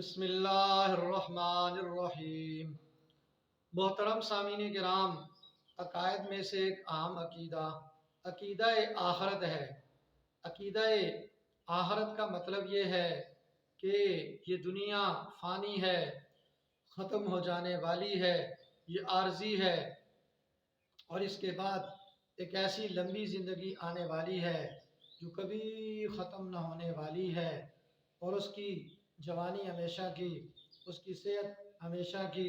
بسم اللہ الرحمن الرحیم۔ محترم سامعین کرام، عقائد میں سے ایک اہم عقیدہ آخرت ہے۔ عقیدہ آخرت کا مطلب یہ ہے کہ یہ دنیا فانی ہے، ختم ہو جانے والی ہے، یہ عارضی ہے، اور اس کے بعد ایک ایسی لمبی زندگی آنے والی ہے جو کبھی ختم نہ ہونے والی ہے، اور اس کی جوانی ہمیشہ کی، اس کی صحت ہمیشہ کی۔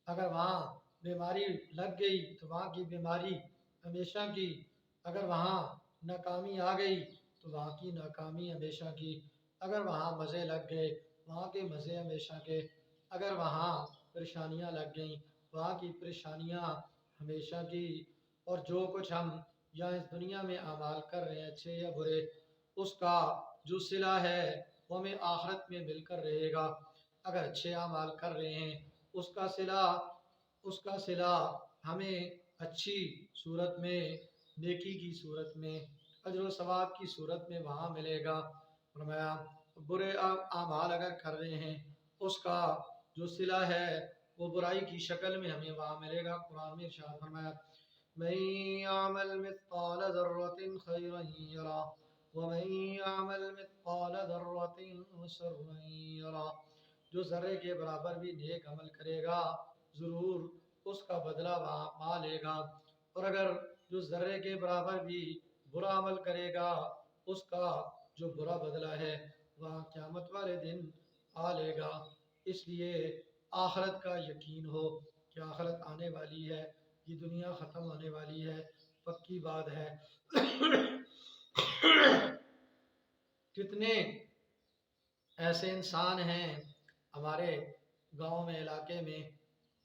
اگر وہاں بیماری لگ گئی تو وہاں کی بیماری ہمیشہ کی، اگر وہاں ناکامی آ گئی تو وہاں کی ناکامی ہمیشہ کی، اگر وہاں مزے لگ گئے وہاں کے مزے ہمیشہ کے، اگر وہاں پریشانیاں لگ گئیں وہاں کی پریشانیاں ہمیشہ کی۔ اور جو کچھ ہم یہاں اس دنیا میں اعمال کر رہے ہیں اچھے یا برے، اس کا جو صلہ ہے وہ ہمیں آخرت میں مل کر رہے گا۔ اگر اچھے اعمال کر رہے ہیں اس کا صلہ ہمیں اچھی صورت میں، نیکی کی صورت میں، اجر و ثواب کی صورت میں وہاں ملے گا۔ فرمایا برے اعمال اگر کر رہے ہیں اس کا جو صلہ ہے وہ برائی کی شکل میں ہمیں وہاں ملے گا۔ قرآن میں ارشاد فرمایا مَن يَعْمَلْ مِثْقَالَ ذَرَّةٍ خَيْرًا يَرَهُ وَمَن يَعْمَلْ مِثْقَالَ ذَرَّةٍ شَرًّا يَرَهُ۔ جو ذرے کے برابر بھی نیک عمل کرے گا ضرور اس کا بدلہ وہاں پا لے گا، اور اگر جو ذرے کے برابر بھی برا عمل کرے گا اس کا جو برا بدلہ ہے وہاں قیامت والے دن پا لے گا۔ اس لیے آخرت کا یقین ہو کہ آخرت آنے والی ہے، یہ دنیا ختم ہونے والی ہے، پکی بات ہے۔ کتنے ایسے انسان ہیں ہمارے گاؤں میں، علاقے میں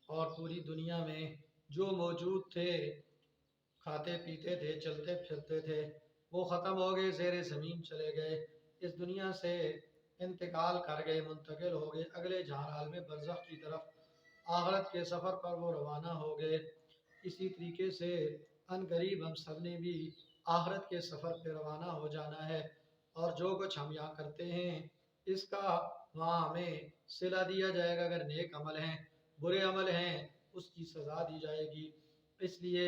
اور پوری دنیا میں جو موجود تھے، کھاتے پیتے تھے، چلتے پھرتے تھے، وہ ختم ہو گئے، زیر زمین چلے گئے، اس دنیا سے انتقال کر گئے، منتقل ہو گئے اگلے جہان عالم برزخ کی طرف، آخرت کے سفر پر وہ روانہ ہو گئے۔ اسی طریقے سے ان قریب ہم سب نے بھی آخرت کے سفر پہ روانہ ہو جانا ہے، اور جو کچھ ہم یہاں کرتے ہیں اس کا وہاں ہمیں صلہ دیا جائے گا۔ اگر نیک عمل ہیں، برے عمل ہیں، اس کی سزا دی جائے گی۔ اس لیے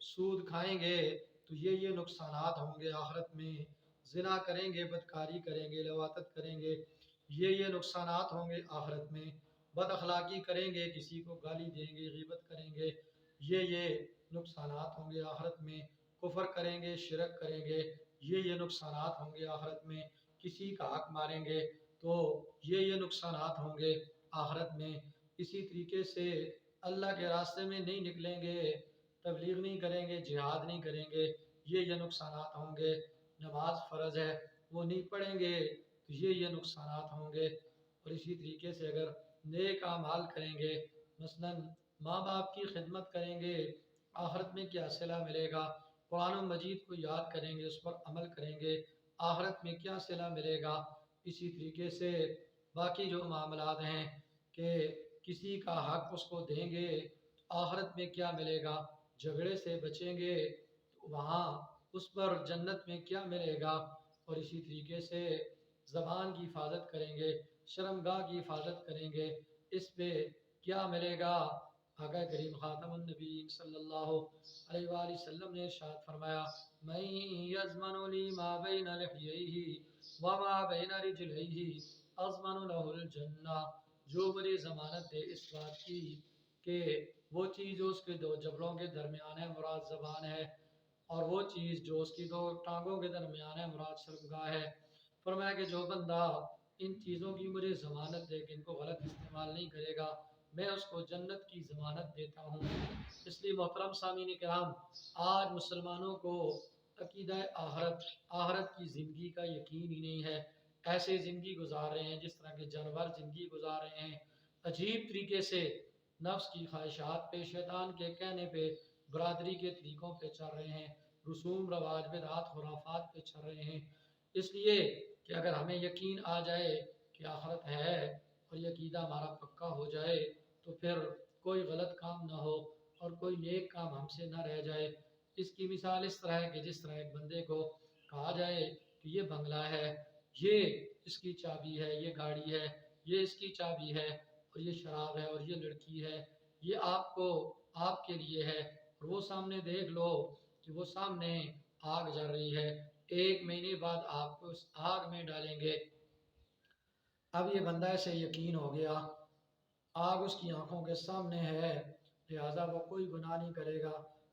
سود کھائیں گے تو یہ نقصانات ہوں گے آخرت میں، زنا کریں گے، بدکاری کریں گے، لواطت کریں گے، یہ نقصانات ہوں گے آخرت میں، بد اخلاقی کریں گے، کسی کو گالی دیں گے، غیبت کریں گے، یہ نقصانات ہوں گے آخرت میں، کفر کریں گے، شرک کریں گے، یہ نقصانات ہوں گے آخرت میں، کسی کا حق ماریں گے تو یہ نقصانات ہوں گے آخرت میں۔ اسی طریقے سے اللہ کے راستے میں نہیں نکلیں گے، تبلیغ نہیں کریں گے، جہاد نہیں کریں گے، یہ نقصانات ہوں گے۔ نماز فرض ہے وہ نہیں پڑھیں گے تو یہ نقصانات ہوں گے۔ اور اسی طریقے سے اگر نیک اعمال کریں گے، مثلا ماں باپ کی خدمت کریں گے، آخرت میں کیا صلہ ملے گا؟ قرآن مجید کو یاد کریں گے، اس پر عمل کریں گے، آخرت میں کیا صلہ ملے گا؟ اسی طریقے سے باقی جو معاملات ہیں کہ کسی کا حق اس کو دیں گے آخرت میں کیا ملے گا؟ جھگڑے سے بچیں گے تو وہاں اس پر جنت میں کیا ملے گا؟ اور اسی طریقے سے زبان کی حفاظت کریں گے، شرمگاہ کی حفاظت کریں گے، اس پہ کیا ملے گا؟ آقا کریم خاتم النبیین صلی اللہ علیہ وآلہ وسلم نے ارشاد فرمایا من یضمن لی ما بین لحییہ وما بین رجلیہ اضمن له الجنہ۔ جو مجھے ضمانت دے اس بات کی کہ وہ چیز جو اس کے دو جبڑوں کے درمیان ہے مراد زبان ہے، اور وہ چیز جو اس کی دو ٹانگوں کے درمیان ہے مراد شرمگاہ ہے، فرمایا کہ جو بندہ ان چیزوں کی مجھے ضمانت دے کہ ان کو غلط استعمال نہیں کرے گا، میں اس کو جنت کی ضمانت دیتا ہوں۔ اس لیے محترم سامعین کرام، آج مسلمانوں کو عقیدہ آخرت کی زندگی کا یقین ہی نہیں ہے، ایسے زندگی گزار رہے ہیں جس طرح کے جانور زندگی گزار رہے ہیں، عجیب طریقے سے نفس کی خواہشات پہ، شیطان کے کہنے پہ، برادری کے طریقوں پہ چل رہے ہیں، رسوم رواج بدعات خرافات پہ چل رہے ہیں۔ اس لیے کہ اگر ہمیں یقین آ جائے کہ آخرت ہے اور یہ عقیدہ ہمارا پکا ہو جائے تو پھر کوئی غلط کام نہ ہو اور کوئی نیک کام ہم سے نہ رہ جائے۔ اس کی مثال اس طرح ہے کہ جس طرح ایک بندے کو کہا جائے کہ یہ بنگلہ ہے، یہ اس کی چابی ہے، یہ گاڑی ہے، یہ اس کی چابی ہے، اور یہ شراب ہے، اور یہ لڑکی ہے، یہ آپ کو آپ کے لیے ہے، اور وہ سامنے دیکھ لو کہ وہ سامنے آگ جل رہی ہے، 1 مہینے بعد آپ کو اس آگ میں ڈالیں گے۔ اب یہ بندہ سے یقین ہو گیا، آگ اس کی آنکھوں کے سامنے ہے، لہٰذا وہ کوئی گناہ نہیں کرے گا،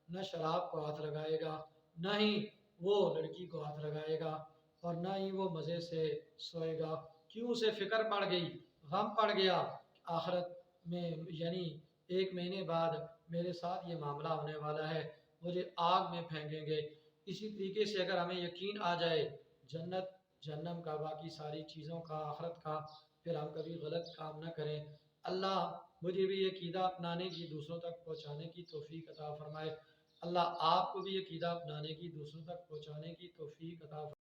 نہ شراب کو ہاتھ لگائے گا، نہ ہی وہ لڑکی کو ہاتھ لگائے گا، اور نہ ہی وہ مزے سے سوئے گا۔ کیوں؟ اسے فکر پڑ گئی، غم پڑ گیا، آخرت میں یعنی 1 مہینے بعد میرے ساتھ یہ معاملہ ہونے والا ہے، مجھے آگ میں پھینکیں گے۔ اسی طریقے سے اگر ہمیں یقین آ جائے جنت جہنم کا، باقی ساری چیزوں کا، آخرت کا، پھر ہم کبھی غلط کام نہ کریں۔ اللہ مجھے بھی یہ عقیدہ اپنانے کی، دوسروں تک پہنچانے کی توفیق عطا فرمائے۔ اللہ آپ کو بھی یہ عقیدہ اپنانے کی، دوسروں تک پہنچانے کی توفیق عطا فرمائے۔